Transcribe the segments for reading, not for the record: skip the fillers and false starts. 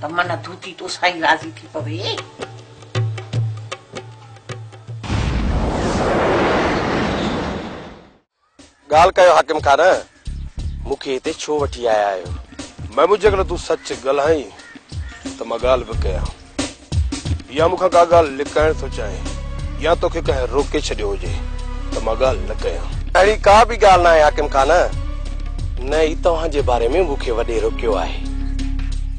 त मन धूती तो साई राज़ी थी पवे। गाल कयो हाकिम खान, मुखे हिते छो वठी आया आहियो? मैं मुझे अगर तू सच गल्हाई त मां गाल भी कया, या मुखा का गाल लिकाइण तो चाहे, या तोखे कहीं रोके छड़ियो हुजे त मां गाल न कया। अहिड़ी का भी गाल ना है हाकिम खान, न ही तव्हां जे बारे में मुखे वडे रोकियो आहे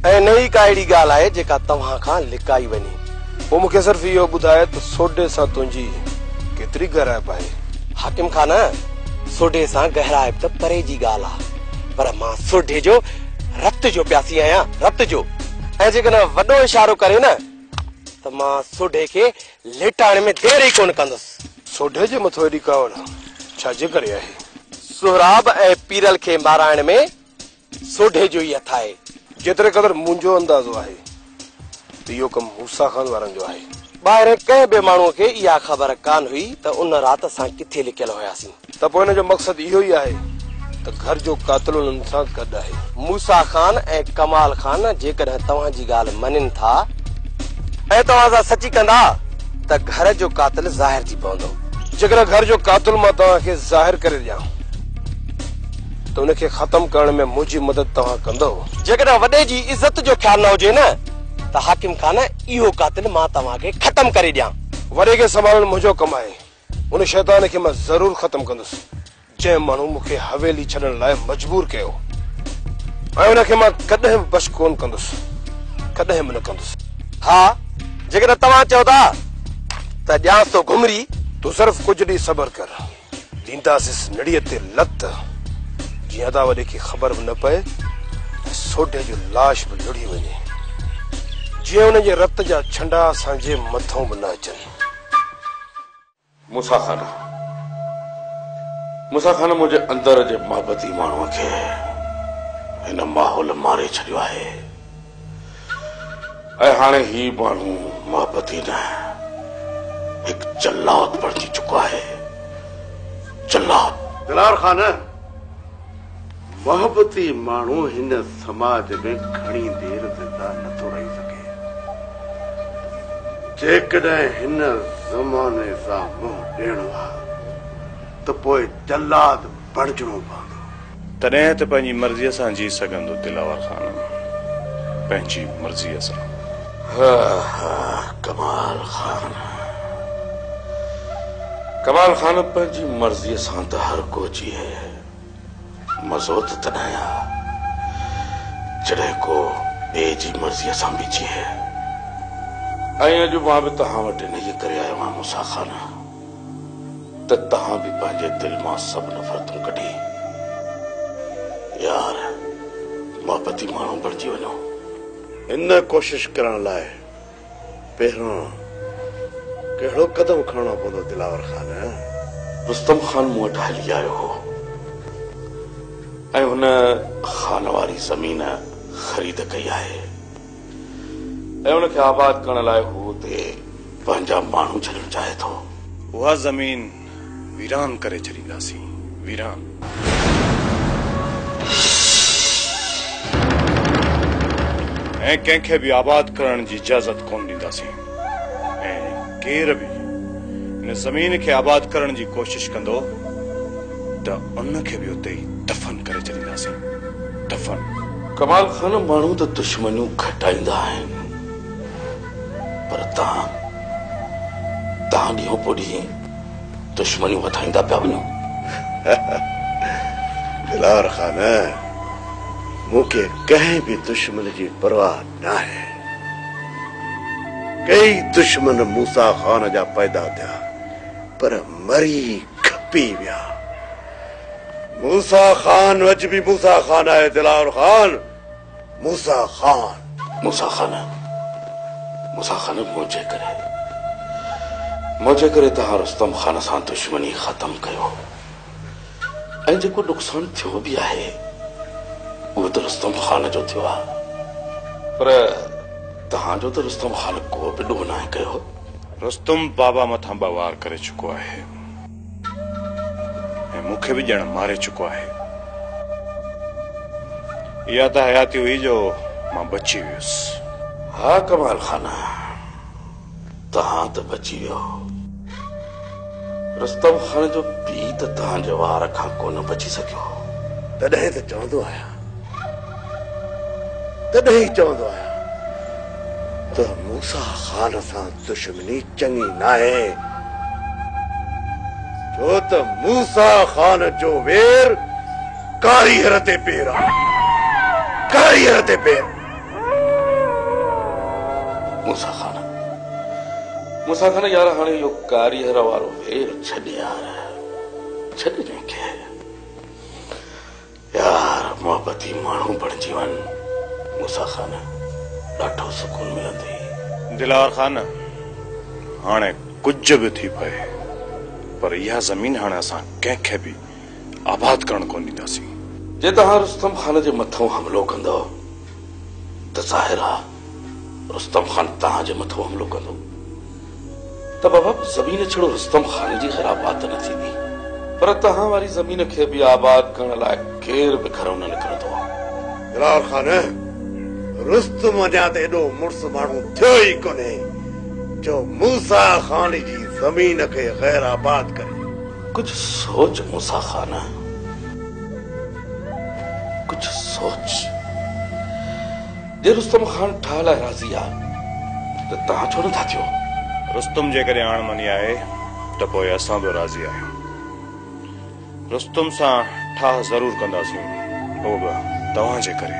ऐं न ही का अहिड़ी गाल आहे जेका तव्हां खां लिकाई वञे। वो मुखे सिर्फ इहो ॿुधाए त सोडे सां तुंहिंजी केतिरी गहराइप आहे। हाकिम खान, सोडे सां गहराइप त परे जी गाल आहे, पर मां सोडे जो रत जो प्यासी आहियां, रत जो। ऐं जेकॾहिं वॾो इशारो करे न त मां सोडे खे लेटाइण में देर ई कोन कंदुसि। सोडे जे मथो एॾी कावड़ छाजे करे आहे? सोहराब ऐं पीरल खे माराइण में सोडे जो ई हथ आहे। जेतिरे क़दर मुंहिंजो अंदाज़ो आहे त इहो कमु मूसा खान वारनि जो आहे। ॿाहिरि कंहिं बि माण्हूअ खे इहा ख़बर कान हुई त उन राति असां किथे लिकियल हुयासीं। त पोइ हिन जो मक़सदु इहो ई आहे त घर जो कातिल उन्हनि सां गॾु आहे। मूसा खान ऐं कमाल खान जेकॾहिं तव्हांजी ॻाल्हि मञनि था ऐं तव्हां सां सची कंदा त घर जो कातिल ज़ाहिर थी पवंदो। जेकॾहिं घर जो कातिल मां तव्हांखे ज़ाहिर करे ॾियां त उनखे ख़तम करण में मुंहिंजी मदद तव्हां कंदो। जेकॾहिं वॾे जी इज़त जो ख्याल न हुजे न त हाकिम खान इहो कातिल मां तव्हांखे ख़तम करे ॾियां। वॾे खे संभालण मुंहिंजो कमु आहे। उन शैतान खे मां ज़रूर ख़तम कंदुसि जंहिं माण्हू मूंखे हवेली छॾण लाइ मजबूर कयो, ऐं उनखे मां कॾहिं बि बश कोन कंदुसि, कॾहिं बि न कंदुसि। हा, जेकॾहिं तव्हां चओ था त ॼांसि तो घुमरी। तू सिर्फ कुछ ॾींहुं सबर कर, ॾींदासीं नड़ीअ ते लत, जीअं त वॾे खे ख़बर बि न पए ऐं सोडे जो लाश बि लुड़ी वञे, जीअं उन जे रत जा छंडा असांजे मथां बि न अचनि। मूसा खान मुंहिंजे अंदर जे मोहबती माण्हूअ खे हिन माहौल मारे छॾियो आहे, ऐं हाणे ही माण्हू मोहबती न एक जल्लाद बणजी चुको आहे। जल्लाद दिलावर खान, मोहबती माण्हू हिन समाज में घणी देर ज़िंदा नथो रही सघे। जेकॾहिं हिन ज़माने सां मुंहुं ॾियणो आहे त पोइ जल्लाद बणजणो पवंदो। तॾहिं त पंहिंजी मर्ज़ीअ सां जी सघंदो दिलावर खान, पंहिंजी मर्ज़ीअ सां। कमाल खान पंहिंजी मर्ज़ीअ सां त हर को जीए, मज़ो त तॾहिं आहे जॾहिं को ॿिए जी मर्ज़ीअ सां बि जीए। ऐं अॼु मां बि तव्हां वटि इन करे आयो आहियां मूसा खान त तव्हां बि पंहिंजे दिलि मां सभु नफ़रतूं कढी यार मोहबती माण्हू बणिजी वञो। इन कोशिश करण लाइ पहिरियों कहिड़ो कदम खणणो पवंदो दिलावर खान? रुस्तम खान मूं वटि हली आयो हो ऐं हुन खान वारी ज़मीन ख़रीद कई आहे ऐं उनखे आबाद करण लाइ हू हुते पंहिंजा माण्हू छॾणु चाहे थो। उहा ज़मीन वीरान करे छॾींदासीं, वीरान। ऐं कंहिंखे बि आबाद करण जी इजाज़त कोन ॾींदासीं, ऐं केर बि हिन ज़मीन खे आबाद करण जी कोशिश कंदो त उनखे बि उते ई दफ़न करे छॾींदासीं, दफ़न। कमाल खान, माण्हू त दुश्मनियूं घटाईंदा आहिनि, पर तव्हां ॾींहों पोइ ॾींहुं दुश्मनियूं वधाईंदा पिया वञो। दिलावर खान, मूंखे कंहिं बि दुश्मन जी परवाह न आहे। कई दुश्मन मूसा खान जा पैदा थिया पर मरी खपी विया। मूसा खान अॼु बि मूसा खान आहे। दिलावर खान, मूसा खान। मूसा खान मुंहिंजे करे तव्हां रुस्तम खान सां दुश्मनी ख़तम कयो, ऐं जेको नुक़सानु थियो बि आहे उहो त रुस्तम खान जो थियो आहे, पर तव्हांजो त रुस्तम खान को बि ॾोह न कयो। रुस्तम बाबा मथां ॿ वार करे चुको आहे ऐं मूंखे बि ॼण मारे चुको आहे। इहा त हयाती हुई जो मां बची वियुसि। हाँ कमाल खाना तहां तो बची वियो। रुस्तम खान जो पी तो तहां जे वार खां कोन बची सकियो। तॾहिं त चवंदो आहियां, तॾहिं ई चवंदो आहियां त मूसा खान सां दुश्मनी चङी नाहे, छो त मूसा खान जो वेर कारीगर ते पेर आहे, कारीगर ते पेर। मूसा खान यार हाणे इहो कारीगर वारो वेर छॾ यार, छॾ जंहिंखे यार मोहबती माण्हू बणिजी वञ। मूसा खान ॾाढो सुकून मिलंदई। दिलावर खान हाणे कुझु बि थी पए पर इहा ज़मीन हाणे असां कंहिंखे बि आबाद करण कोन ॾींदासीं। जे तव्हां रुस्तम खान जे मथां हमलो कंदो त ज़ाहिर आहे रुस्तम खान तव्हां जे मथां हमलो कंदो त बाबा ज़मीन छड़ो रुस्तम खान जी ख़राबात न थींदी पर तव्हां वारी ज़मीन खे बि आबाद करण लाइ केरु बि घरो न निकिरंदो। दिलावर खान रुस्तम अञा त एॾो मुड़ुस माण्हू थियो ई कोन्हे जो मूसा खान जी ज़मीन खे गैर आबाद करे। कुछ सोच मूसा खान, कुछ सोच। जे रुस्तम खान ठा लाइ राज़ी आहे त तव्हां छो नथा थियो? रुस्तम जेकॾहिं अणमनी आहे त पोइ असां बि राज़ी आहियूं। रुस्तम सां ठाह ज़रूर कंदासीं, उहो बि तव्हांजे करे।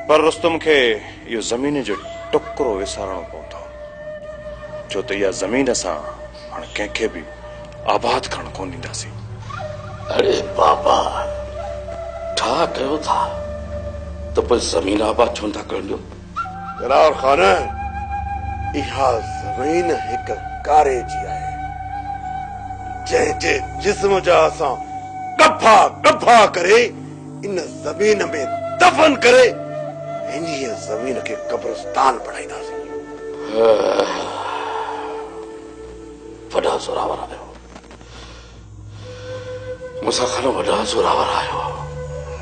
पर रुस्तम खे इहो ज़मीन जो टुकड़ो विसारणो पवंदो, छो त इहा ज़मीन असां हाणे कंहिंखे बि आबाद करण कोन ॾींदासीं। अरे बाबा ठा कयो था त पोइ ज़मीन आबाद छो नथा करण ॾियो? दिलावर खान इहा ज़मीन हिकु कारे जी आहे जंहिंजे जिस्म जा असां गफ़ा गफ़ा करे इन ज़मीन में दफ़न करे इन ज़मीन खे कब्रिस्तान बणाईंदासीं। वॾा ज़ोरावर आहियो मूसा खान, वॾा ज़ोरावर आहियो।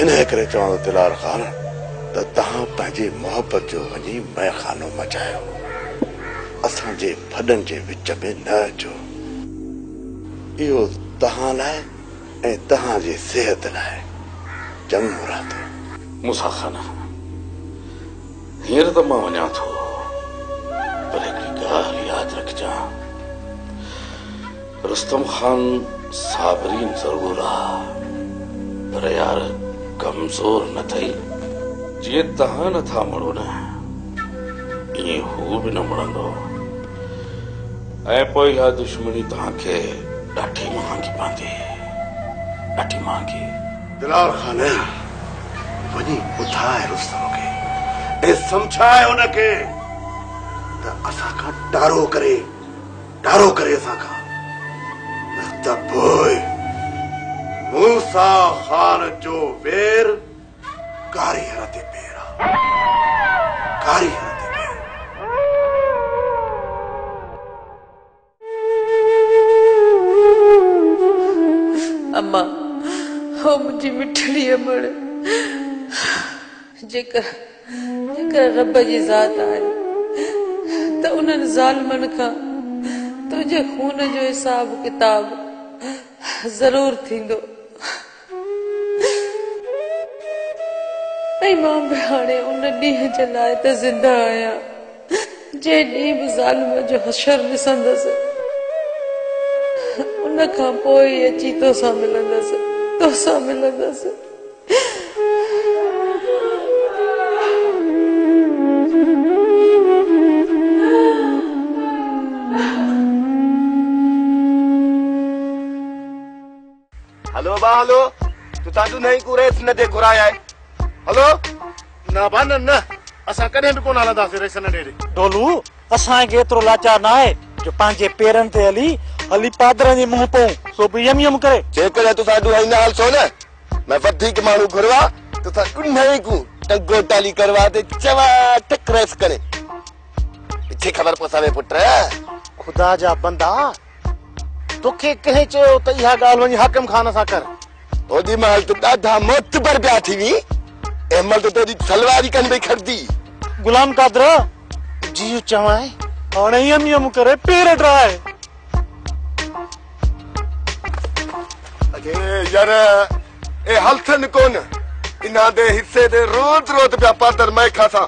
इन करे चवां दिलावर खान त तव्हां पंहिंजी मोहबत जो वञी मैखानो मचायो, असांजे भॾनि जे विच में न अचो। इहो तव्हां लाइ ऐं तव्हांजी सिहत लाइ चङो मुरादो। मूसा खान हींअर त मां वञा थो पर हिकिड़ी ॻाल्हि यादि रखजां, रुस्तम खान साबरीन ज़रूर आहे पर यार कमज़ोर न थई। जीअं तव्हां नथा मरो न ईअं हू बि न मरंदो ऐं पोइ इहा दुश्मनी तव्हांखे ॾाढी महांगी पवंदी, ॾाढी महांगी। दिलावर खान वञी ॿुधाए रुस्तम खे ऐं सम्झाए हुनखे त असां खां डारो करे असां खां न त पोइ मूसा खान जो वेर कारीगर ते पेर आहे, कारीगर ते पेर। अम्मा हो मुझी मिठड़ी अमड़ जेकर रब जी ज़ात आहे त उन्हनि ज़ालिमनि खां तुंहिंजे खून जो हिसाब किताब ज़रूर थींदो। ऐं मां बि हाणे उन ॾींहं जे लाइ त ज़िंदा आहियां जे ॾींहुं बि ज़ालिम जो हशर ॾिसंदसि उन खां पोइ अची तोसां मिलंदसि। हलो बा हलो तू तांडू नहीं कुरेस न दे घुराया है। हलो न बा न असां कॾहिं बि कोन हलंदासीं रेस न ॾेढ। डोलू असांखे एतिरो लाचार न आहे जो पंहिंजे पेरनि ते हली पादरनि जे मुंहुं पऊं सो बि यम करे। जेकॾहिं तूं साडू हिन हाल छो न मैं वधीक माण्हू घुरवा तो सा उन्हें को टंगो टाली करवा दे चवा टकरेस करे पीछे खबर पसावे पुट। खुदा जा बंदा तोखे कंहिं चयो त इहा ॻाल्हि वञी हाकिम खान सां कर? ओडी महल तो ॾाढा मोतबर पिया थी वी एमल तो तोजी सलवारी कन में खरदी गुलाम कादर जी चवाए हाणे यम यम करे पेर ड्राए अरे यार ए हलथन कोन इना दे हिस्से दे रोज रोज पिया पादर मैं खासा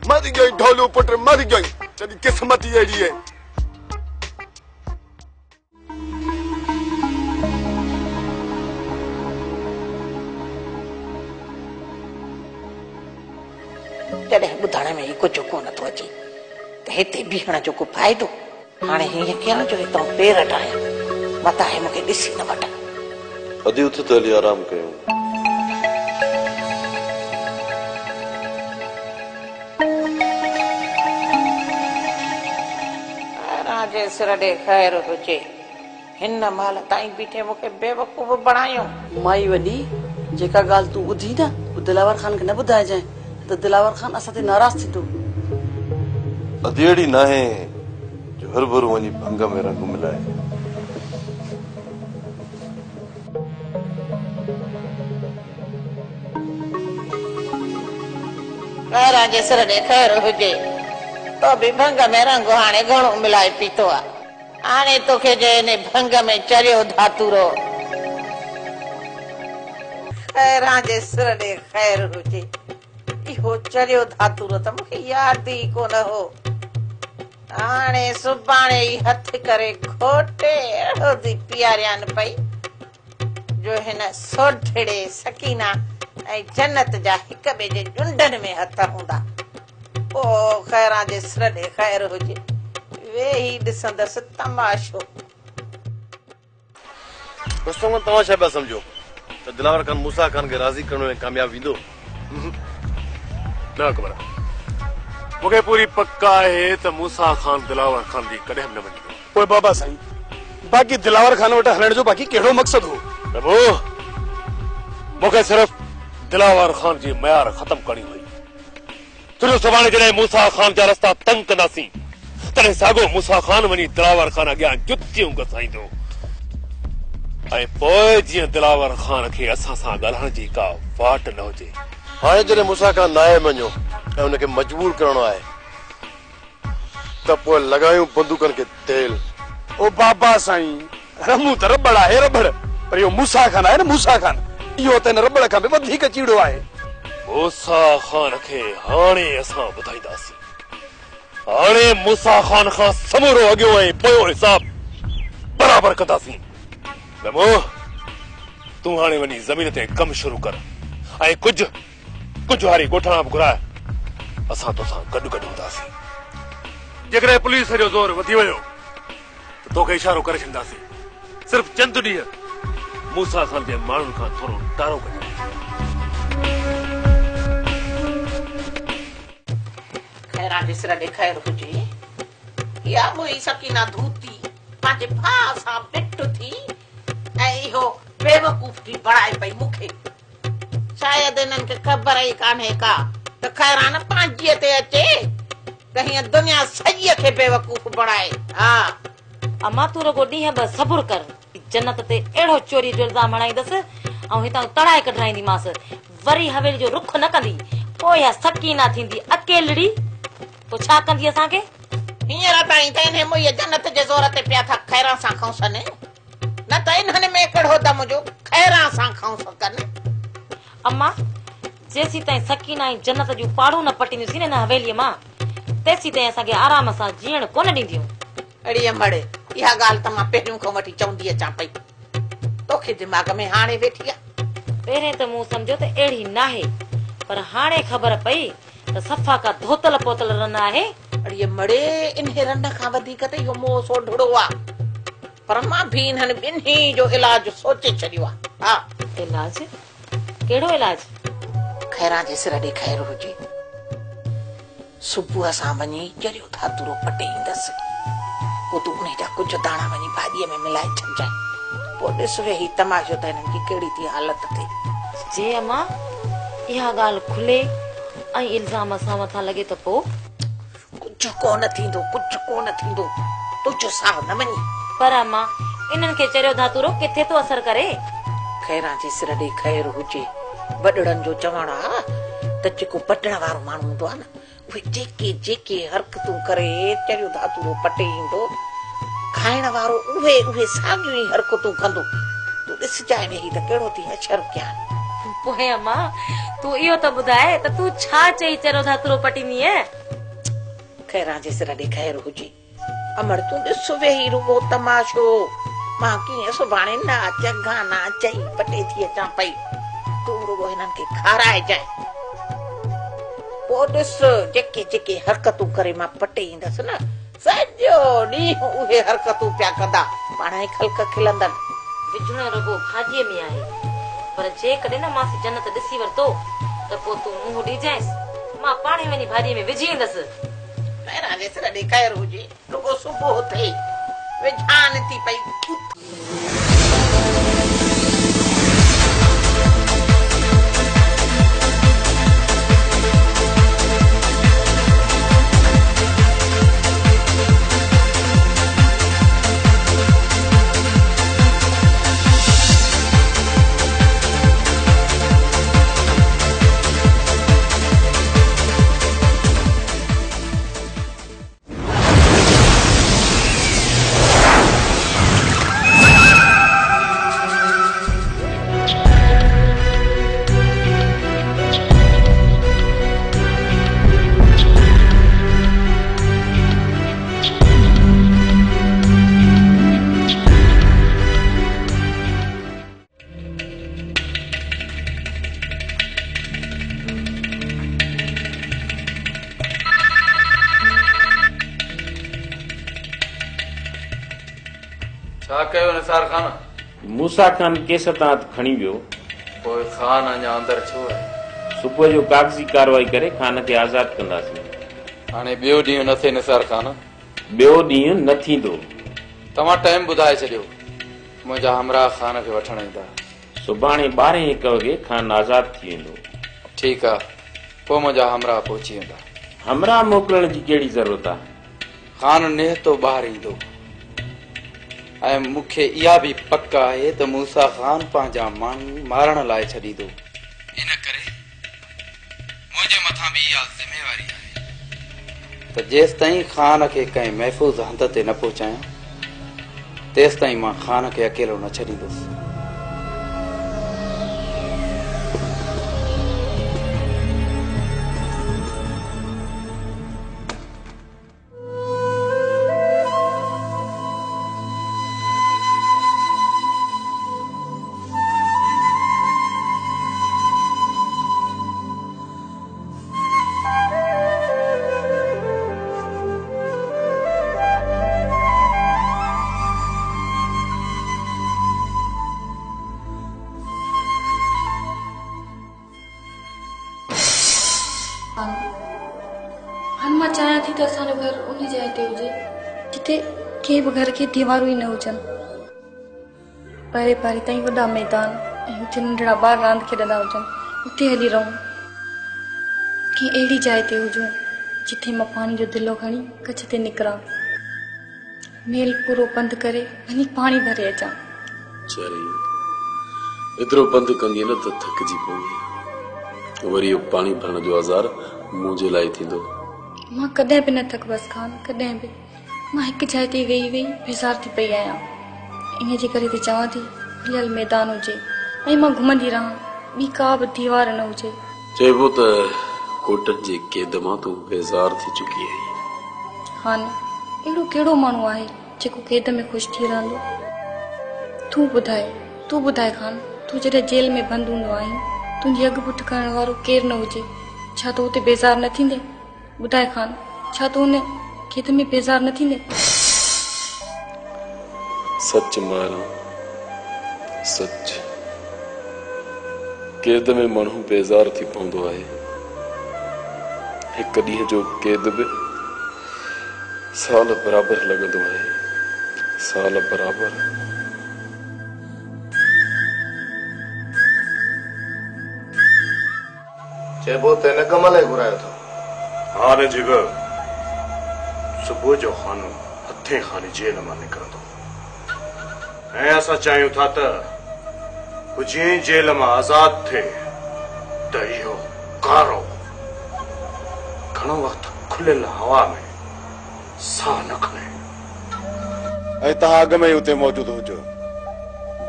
मर गई ढोलू पुट मर गई तेरी किस्मत ही एड़ी है जॾहिं ॿुधण में ई कुझु कोन थो अचे त हिते बीहण जो को फ़ाइदो हाणे हीअं कयां जो हितां पेर ठाहियां मता आहे मूंखे ॾिसी न वठ अदी उथ त हली आराम कयूं राजे सिर ॾे ख़ैर हुजे हिन महिल ताईं बीठे मूंखे बेवकूफ़ बणायो माई वॾी जेका ॻाल्हि तूं ॿुधी न दिलावर खान खे न ॿुधाइजांइ त दिलावर खान असां ते नाराज़ थींदो अधेड़ी नाहे जो हर भरू वञी भंग में रंग मिलाए राजे सिर ॾे ख़ैर हुजे तो बि भंग में रंग हाणे घणो मिलाए पीतो आहे हाणे तोखे जे इन भंग में चरियो धातुरो राजे सिर ॾे ख़ैर हुजे इहो चरियो धातुरो त मूंखे यादि ई कोन हो हाणे सुभाणे ई हथ करे खोटे अहिड़ो थी पीआरियानि पई जो हिन सोढड़े सकीना ऐं जन्नत जा हिक ॿिए जे ॼुंडनि में हथ हूंदा ओ ख़ैरां जे सिर ॾे ख़ैर हुजे वेही ॾिसंदसि तमाशो दोस्तों तव्हां छा पिया सम्झो त दिलावर खान मूसा खान खे राज़ी करण में कामयाब वेंदो न ख़बर मूंखे पूरी पक्का आहे त मूसा खान दिलावर खान ॾे कॾहिं न वञींदो ओए बाबा साईं बाक़ी दिलावर खान वटि हलण जो बाक़ी कहिड़ो मक़सद हो प्रभु मूंखे सिर्फ़ दिलावर खान जी मयार ख़तम करणी हुई तुंहिंजो सुभाणे जॾहिं मूसा खान जा रस्ता तंग कंदासीं तॾहिं साॻियो मूसा खान वञी दिलावर खान अॻियां जुतियूं घसाईंदो ऐं पोइ जीअं दिलावर खान खे असां सां ॻाल्हाइण जी का वाट न हुजे हाणे जॾहिं मूसा खान नाहे मञो ऐं हुनखे मजबूर करणो आहे त पोइ लॻायूं बंदूकनि खे तेल ओ बाबा साईं रमू त रबड़ आहे रबड़ पर इहो मूसा खान आहे न मूसा खान इहो त हिन रबड़ खां बि वधीक चीड़ो आहे मूसा खान खे हाणे असां ॿुधाईंदासीं हाणे मूसा खान खां समूरो अॻियो ऐं पोयों हिसाब बराबर कंदासीं रमो तूं हाणे वञी ज़मीन ते कमु शुरू कर ऐं कुझु हारी ॻोठाणा बि घुराए असां तोसां गॾु गॾु हूंदासीं जेकॾहिं पुलिस जो ज़ोर वधी वियो त तोखे इशारो करे छॾींदासीं सिर्फ़ चंद ॾींहं मूसा खान जे माण्हुनि खां थोरो टारो कजो ख़ैरां जे सिर ॾे ख़ैर हुजे या मुई सकीना धूती पंहिंजे भाउ सां पिट थी ऐं इहो बेवकूफ़ थी बणाए पई मूंखे शायदि इन्हनि खे ख़बर ई कान्हे का त ख़ैरां न पंहिंजीअ ते अचे त हीअं दुनिया सॼीअ खे बेवकूफ़ बणाए हा अम्मा तू रुगो ॾींहं ॿ सबुर कर जन्नत ते अहिड़ो चोरी जो इल्ज़ाम हणाईंदसि ऐं हितां तड़ाए कढाईंदीमांसि वरी हवेली जो रुख न कंदी पोइ इहा सकीना थींदी अकेलड़ी पोइ छा कंदी असांखे हींअर ताईं त इन्हे मुंहिंजे जन्नत जे ज़ोर ते पिया था ख़ैरां सां खऊंसनि न त इन्हनि में कहिड़ो दम जो ख़ैरां सां खऊंस कनि अम्मा जेसी ताईं सकीना ऐं जन्नत जूं पाड़ू न पटींदियूंसीं न हवेलीअ मां तेसी ताईं असांखे आराम सां जीअण कोन ॾींदियूं अड़ीअ मड़े इहा ॻाल्हि त मां पहिरियों खां वठी चवंदी अचां पई तोखे दिमाग़ में हाणे वेठी आहे पहिरें त मूं सम्झो त अहिड़ी नाहे पर हाणे ख़बर पई त सफ़ा का धोतल पोतल रन आहे अड़ीअ मड़े इन्हे रन खां वधीक त इहो मोह सोढड़ो आहे पर मां बि इन्हनि ॿिन्ही जो इलाज सोचे छॾियो आहे हा इलाज कहिड़ो इलाज ख़ैरां जे सिर ॾे ख़ैर हुजे सुबुह सां वञी चरियो धातुरो पटे ईंदसि पोइ तूं उन जा कुझु दाणा वञी भाॼीअ में मिलाए छॾिजांइ पोइ ॾिस वेही तमाशो त हिननि जी कहिड़ी थी हालत थिए जे अम्मा इहा ॻाल्हि खुले ऐं इल्ज़ाम असां मथां लॻे त पोइ कुझु कोन थींदो तुंहिंजो साहु न वञी पर अम्मा इन्हनि खे चरियो धातुरो किथे थो असर करे ख़ैरां जे सिर ॾे ख़ैर हुजे वॾड़नि जो चवण आहे त जेको पटण वारो माण्हू हूंदो आहे न उहे जेके जेके हरकतूं करे चरियो धातुरो पटे ईंदो खाइण वारो उहे साॻियूं ई हरकतूं कंदो। तूं ॾिसजांइ में ही त कहिड़ो थी अछर कयां। पोइ अम्मा तूं इहो त ॿुधाए त तूं छा चई चरियो धातुरो पटींदी आहे? खैरां जे सिर ॾे ख़ैर हुजे। अमर तूं ॾिस वेही रुगो तमाशो। मां कीअं सुभाणे नाच गाना चई पटे थी अचां पई। तूं रुगो हिननि खे खाराइजांइ। पोइ ॾिस जेके जेके हरकतूं करे मां पटे ईंदसि न सॼो ॾींहुं उहे हरकतूं पिया कंदा। पाण ई खलक खिलंदनि। विझणो रुगो भाॼीअ में आहे, पर जेकॾहिं न मासी जन्नत ॾिसी वरितो त पोइ तूं मुंहुं ॾिजांइसि, मां पाण ई वञी भाॼीअ में विझी ईंदसि। खैरां जे सिर ॾे ख़ैर हुजे। रुगो सुबुह थिए विझान थी पई। छा कयो निसार खान? मूसा खान केस तां खणी वियो। पोइ खान अञा अंदर छो आहे? सुबुह जो कागज़ी कार्रवाई करे खान खे आज़ाद कंदासीं। हाणे ॿियो ॾींहुं न थिए निसार खान? ॿियो ॾींहुं न थींदो। तव्हां टाइम ॿुधाए छॾियो, मुंहिंजा हमराह खान खे वठण ईंदा। सुभाणे 12:01 वॻे खान आज़ाद थी वेंदो। ठीकु आहे, पोइ मुंहिंजा हमराह पहुची वेंदा। हमराह मोकिलण जी कहिड़ी ज़रूरत आहे? खान निहतो ॿाहिरि ईंदो ऐं मूंखे इहा बि पक आहे त मूसा खान पंहिंजा माण्हू मारण लाइ छॾींदो। इन करे मुंहिंजे मथां बि इहा ज़िमेवारी आहे त जेसि ताईं खान खे कंहिं महफ़ूज़ हंध ते न पहुचायां तेसि ताईं मां खान खे अकेलो न छॾींदुसि। मां चाहियां थी त असांजो घर उन जाइ ते हुजे जिते कंहिं बि घर खे दीवारूं ई न हुजनि। परे परे ताईं वॾा मैदान ऐं हुते नंढड़ा ॿार रांदि खेॾंदा हुजनि, उते हली रहूं। कंहिं अहिड़ी जाइ ते हुजूं जिथे मां पाणी जो दिलो खणी कच्छ ते निकिरां, मेल पूरो बंदि करे वञी पाणी भरे अचां। एतिरो बंदि कंदी न त थकिजी पवंदी, वरी इहो पाणी भरण जो आज़ार मुंहिंजे लाइ थींदो। मां कॾहिं बि न थकबसि खान, कॾहिं बि। मां हिकु जाइ ते वेही बेज़ार थी पई आहियां। इन जे करे त चवां थी खुलियल मैदान हुजे ऐं मां घुमंदी रहां, ॿी का बि दीवार न हुजे। चइबो त कोटनि जे क़ैद मां तूं बेज़ार थी चुकी आहीं। हान अहिड़ो कहिड़ो माण्हू आहे जेको क़ैद में ख़ुशि थी रहंदो? तूं ॿुधाए खान, तूं जॾहिं जेल में बंदि हूंदो आहीं, तुंहिंजी अॻुपुठ करण वारो केरु न हुजे, छा तूं हुते बेज़ार न थींदे? ॿुधाए खान, छा तूं हुन क़ैद में बेज़ार न थींदे? सच मारा, सच। क़ैद में माण्हू बेज़ार थी पवंदो आहे। हिकु ॾींहं जो क़ैद बि साल बराबर लॻंदो आहे, साल बराबर। चइबो त हिन कम लाइ घुरायो अथव? हा न जिगर, सुबुह जो खानो हथे खाली जेल मां निकिरंदो ऐं असां चाहियूं था त जीअं जेल मां आज़ाद थिए त इहो कारो घणो वक्त खुलियल हवा में साह न खणे। ऐं तव्हां अॻ में ई उते मौजूदु हुजो।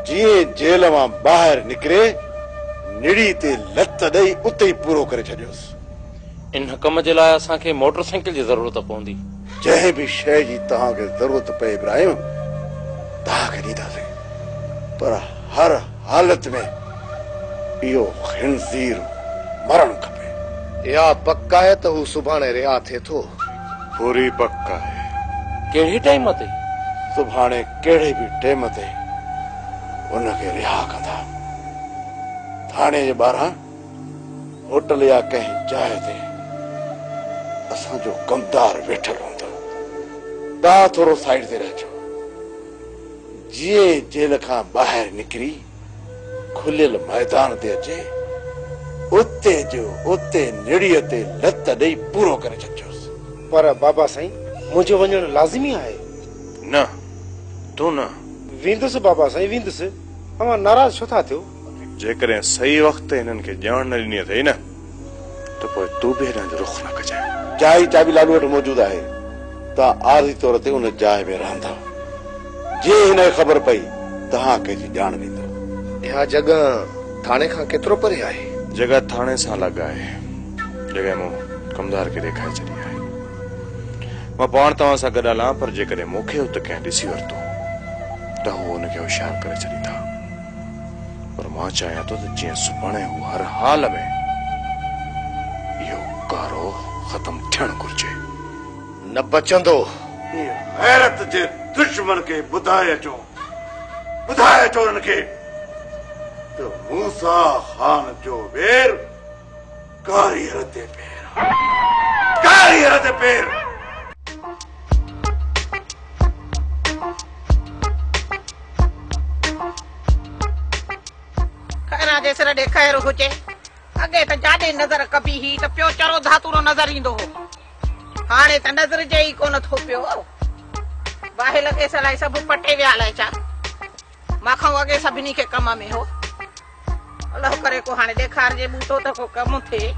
जीअं जेल मां ॿाहिरि निकिरे निड़ी ते लत ॾेई उते ई पूरो करे छॾियोसि। इन कम जे लाइ असांखे मोटरसाइकिल जी ज़रूरत पवंदी। जंहिं बि शइ जी तव्हांखे ज़रूरत पए इब्राहिम तव्हांखे ॾींदासीं, पर हर हालत में इहो खिंज़ीर मरण खपे। या पक्का है त हू सुभाणे रिहा थिए थो? पूरी पक्का है। कहिड़े टाइम ते? सुभाणे कहिड़े बि टाइम ते उनखे रिहा कंदा। थाणे जे ॿाहिरां होटल या कंहिं जाइ ते असांजो कमदार वेठल हूंदो। तव्हां थोरो साइड ते रहिजो। जीअं जेल खां ॿाहिरि निकिरी खुलियल मैदान ते अचे उते जो उते निड़ीअ ते लत ॾेई पूरो करे छॾिजोसि। पर बाबा साईं मुंहिंजो वञणु लाज़िमी आहे। न तूं न वेंदुसि बाबा साईं वेंदुसि। अवां नाराज़ छो था थियो? जेकॾहिं सही वक्त ते हिननि खे ॼाण न ॾिनी अथई न त पोइ तूं बि हिननि जो रुख न कजांइ। जाइ चाबी लालू वटि मौजूदु आहे। तव्हां आरज़ी तौर ते उन जाइ में रहंदा। जीअं हिनखे ख़बर पई तव्हां कंहिंजी ॼाण ॾींदो। इहा जॻह थाणे खां केतिरो परे आहे? जॻह थाणे सां अलॻि आहे। जॻह मूं कमदार खे ॾेखारे छॾी आहे। मां पाण तव्हां सां गॾु हलां, पर जेकॾहिं मूंखे हुते कंहिं ॾिसी वरितो त हू हुनखे होशियार करे छॾींदा। पर मां चाहियां थो त जीअं सुभाणे हू हर हाल में इहो कारो ख़तम थियणु घुर्जे। न बचंदो। गैरत जे दुश्मन खे ॿुधाए अचो हुनखे त मूसा ख़ान जो वेर कारीगर ते पेर। खैरा जे सिर ॾे ख़ैर हुजे। अॻे त जाॾे नज़र कबी ही त पियो चरो धातुरो नज़र ईंदो हो। हाणे त नज़र जे ई कोन थो पियो। बाहि लॻे सलाइ सभु पटे विया अलाए छा। माखो अॻे सभिनी खे कम में हो। अलाह करे को हाणे ॾेखारिजे ॿूटो त को कमु थिए।